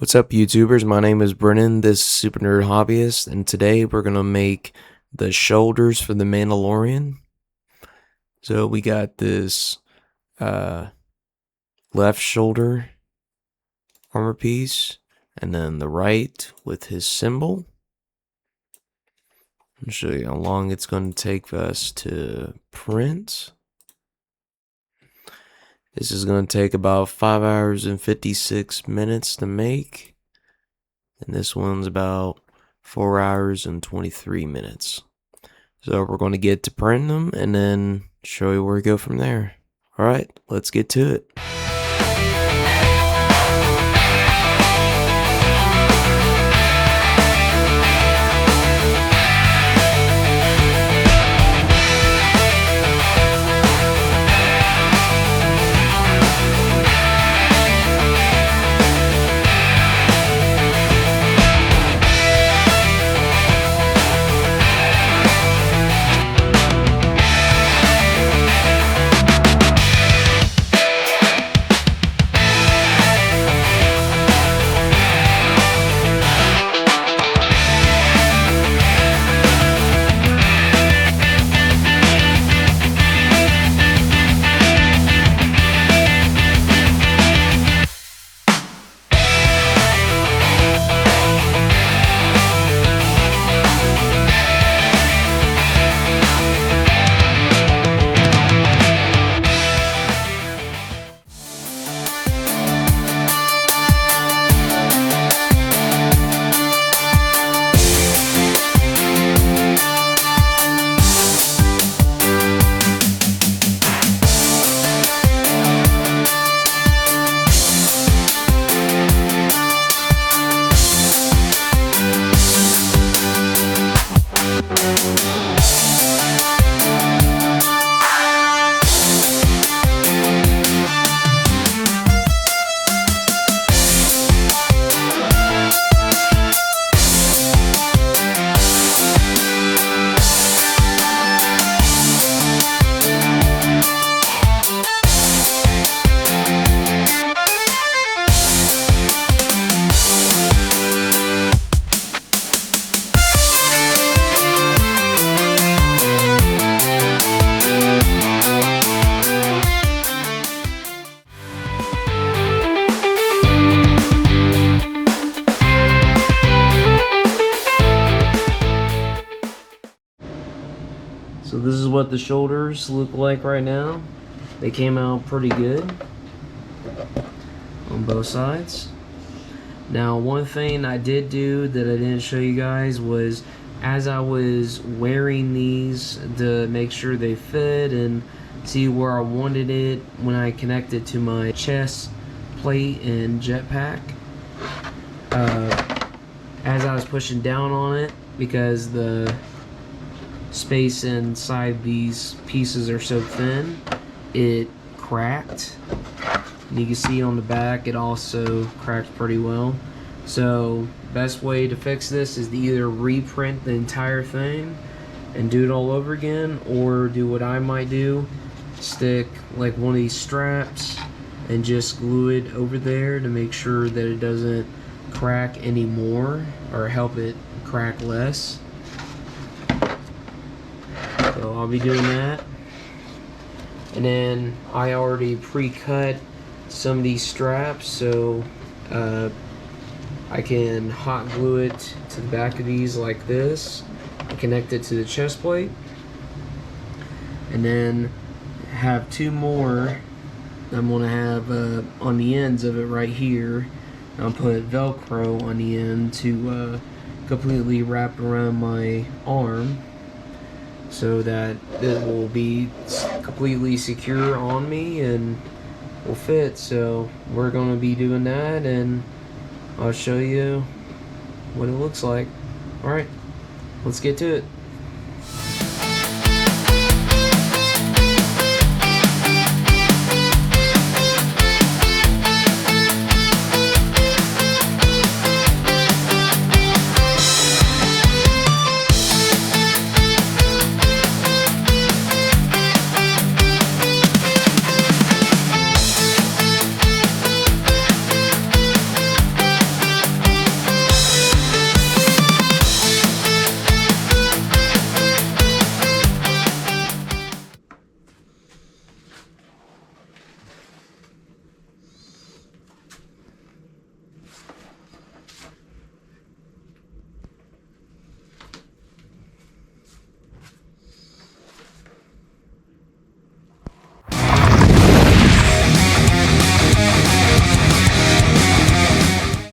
What's up, YouTubers? My name is Brennan, this Super Nerd Hobbyist, and today we're gonna make the shoulders for the Mandalorian. So we got this left shoulder armor piece, and then the right with his symbol. I'll show you how long it's going to take us to print. This is going to take about 5 hours and 56 minutes to make. And this one's about 4 hours and 23 minutes. So we're going to get to printing them and then show you where we go from there. Alright, let's get to it. So this is what the shoulders look like right now. They came out pretty good on both sides. Now, one thing I did do that I didn't show you guys was, as I was wearing these to make sure they fit and see where I wanted it when I connected to my chest plate and jetpack, as I was pushing down on it, because the space inside these pieces are so thin, it cracked. And you can see on the back it also cracked pretty well. So best way to fix this is to either reprint the entire thing and do it all over again, or do what I might do, stick like one of these straps and just glue it over there to make sure that it doesn't crack anymore, or help it crack less. So I'll be doing that. And then I already pre-cut some of these straps, so I can hot glue it to the back of these like this and connect it to the chest plate. And then have two more I'm going to have on the ends of it right here. I'll put Velcro on the end to completely wrap around my arm, so that it will be completely secure on me and will fit. So we're going to be doing that, and I'll show you what it looks like. Alright, let's get to it.